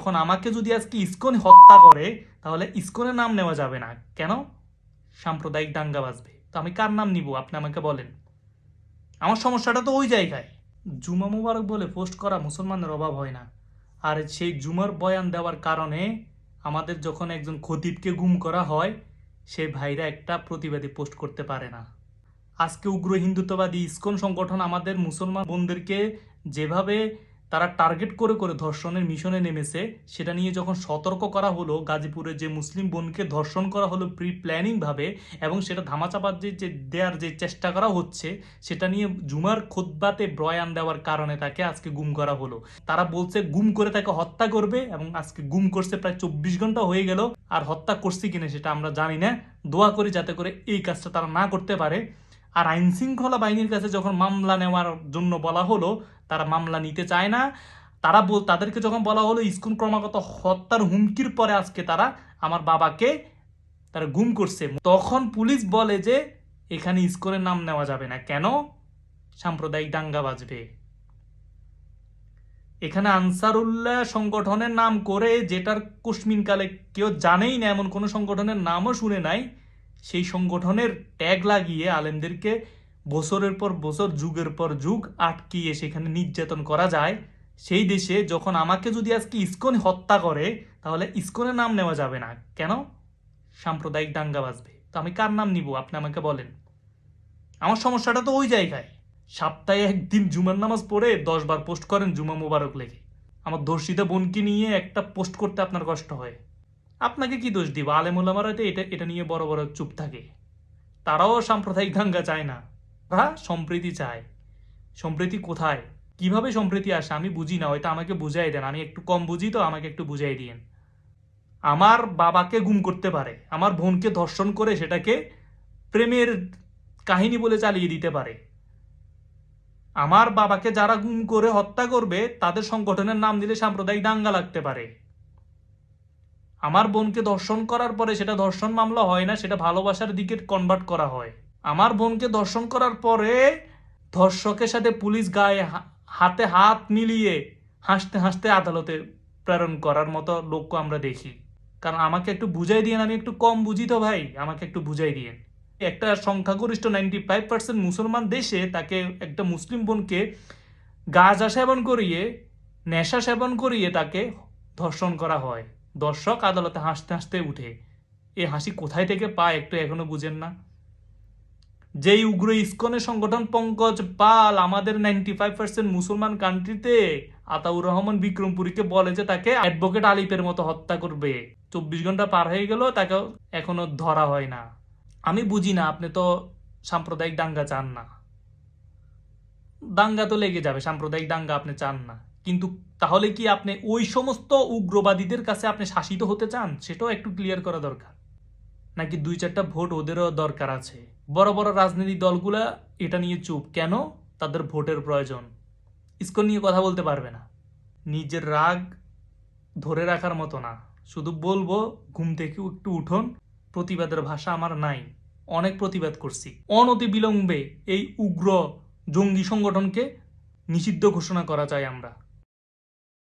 এখন আমাকে যদি আজকে ইসকন হত্যা করে তাহলে ইসকনের নাম নেওয়া যাবে না কেন? সাম্প্রদায়িক দাঙ্গা বাজবে। তো আমি কার নাম নিব আপনি আমাকে বলেন। আমার সমস্যাটা তো ওই জায়গায়। জুমা মুবারক বলে পোস্ট করা মুসলমানের অভাব হয় না। আর সেই জুমার বয়ান দেওয়ার কারণে আমাদের যখন একজন খতিবকে গুম করা হয়, সেই ভাইরা একটা প্রতিবাদী পোস্ট করতে পারে না। আজকে উগ্র হিন্দুত্ববাদী ইসকন সংগঠন আমাদের মুসলমান বোনদেরকে যেভাবে তারা টার্গেট করে করে ধর্ষণের মিশনে নেমেছে, সেটা নিয়ে যখন সতর্ক করা হলো, গাজীপুরে যে মুসলিম বোনকে ধর্ষণ করা হলো প্রি প্ল্যানিংভাবে, এবং সেটা ধামাচাপা যে দেওয়ার যে চেষ্টা করা হচ্ছে, সেটা নিয়ে জুমার খুতবাতে বয়ান দেওয়ার কারণে তাকে আজকে গুম করা হলো। তারা বলছে গুম করে তাকে হত্যা করবে, এবং আজকে গুম করছে প্রায় 24 ঘন্টা হয়ে গেল। আর হত্যা করছে কিনা সেটা আমরা জানি না। দোয়া করি যাতে করে এই কাজটা তারা না করতে পারে। আর আইন শৃঙ্খলা বাহিনীর কাছে যখন মামলা নেওয়ার জন্য বলা হলো, তারা মামলা নিতে চায় না। তাদেরকে যখন বলা হলো ইসকন ক্রমাগত হত্যার হুমকির পরে আজকে তারা আমার বাবাকে তারা গুম করছে, তখন পুলিশ বলে যে এখানে ইসকনের নাম নেওয়া যাবে না কেন? সাম্প্রদায়িক দাঙ্গা বাজবে। এখানে আনসারুল্লাহ সংগঠনের নাম করে, যেটার কুসমিনকালে কেউ জানেই না, এমন কোনো সংগঠনের নামও শুনে নাই, সেই সংগঠনের ট্যাগ লাগিয়ে আলেমদেরকে বছরের পর বছর, যুগের পর যুগ আটকিয়ে সেখানে নির্যাতন করা যায়। সেই দেশে যখন আমাকে যদি আজকে ইসকন হত্যা করে তাহলে ইসকনের নাম নেওয়া যাবে না কেন? সাম্প্রদায়িক দাঙ্গা বাজবে। তো আমি কার নাম নিব আপনি আমাকে বলেন। আমার সমস্যাটা তো ওই জায়গায়। সপ্তাহে একদিন জুমার নামাজ পড়ে 10 বার পোস্ট করেন জুমা মুবারক লেগে, আমার ধর্ষিতা বোনকে নিয়ে একটা পোস্ট করতে আপনার কষ্ট হয়। আপনাকে কি দোষ দিব? আলেম ওলামারা তো এটা এটা নিয়ে বড় বড় চুপ থাকে। তারাও সাম্প্রদায়িক দাঙ্গা চায় না, তারা সম্প্রীতি চায়। সম্প্রীতি কোথায়, কিভাবে সম্প্রীতি আসে আমি বুঝি না, হয়তো আমাকে বুঝাই দেন, আমি একটু কম বুঝি, তো আমাকে একটু বুঝাই দিয়েন। আমার বাবাকে গুম করতে পারে, আমার বোনকে ধর্ষণ করে সেটাকে প্রেমের কাহিনী বলে চালিয়ে দিতে পারে। আমার বাবাকে যারা গুম করে হত্যা করবে তাদের সংগঠনের নাম দিলে সাম্প্রদায়িক দাঙ্গা লাগতে পারে। আমার বোনকে ধর্ষণ করার পরে সেটা ধর্ষণ মামলা হয় না, সেটা ভালোবাসার দিকে কনভার্ট করা হয়। আমার বোনকে ধর্ষণ করার পরে ধর্ষকের সাথে পুলিশ গায়ে হাতে হাত মিলিয়ে হাসতে হাসতে আদালতে প্রেরণ করার মতো লোককে আমরা দেখি। কারণ আমাকে একটু বুঝাই দিয়েন, আমি একটু কম বুঝি তো ভাই, আমাকে একটু বুঝাই দিয়েন। একটা সংখ্যাগরিষ্ঠ 95% মুসলমান দেশে তাকে, একটা মুসলিম বোনকে গাঁজা সেবন করিয়ে, নেশা সেবন করিয়ে তাকে ধর্ষণ করা হয়। দর্শক আদালতে হাসতে হাসতে উঠে। এই হাসি কোথায় থেকে পায় একটু এখনো বুঝেন না? যেই উগ্র ইসকনের সংগঠন পঙ্কজ পাল আমাদের 95% মুসলমান কান্ট্রিতে আতাউর রহমান বিক্রমপুরীকে বলে যে তাকে অ্যাডভোকেট আলিপের মতো হত্যা করবে, 24 ঘন্টা পার হয়ে গেল, তাকে এখনো ধরা হয় না। আমি বুঝি না, আপনি তো সাম্প্রদায়িক দাঙ্গা চান না। দাঙ্গা তো লেগে যাবে, সাম্প্রদায়িক দাঙ্গা আপনি চান না, কিন্তু তাহলে কি আপনি ওই সমস্ত উগ্রবাদীদের কাছে আপনি শাসিত হতে চান? সেটাও একটু ক্লিয়ার করা দরকার। নাকি 2-4টা ভোট ওদেরও দরকার আছে? বড় বড় রাজনৈতিক দলগুলা এটা নিয়ে চুপ কেন? তাদের ভোটের প্রয়োজন। ইসকন নিয়ে কথা বলতে পারবে না। নিজের রাগ ধরে রাখার মতো না, শুধু বলবো ঘুম থেকে একটু উঠুন। প্রতিবাদের ভাষা আমার নাই, অনেক প্রতিবাদ করছি। অনতি বিলম্বে এই উগ্র জঙ্গি সংগঠনকে নিষিদ্ধ ঘোষণা করা চাই আমরা।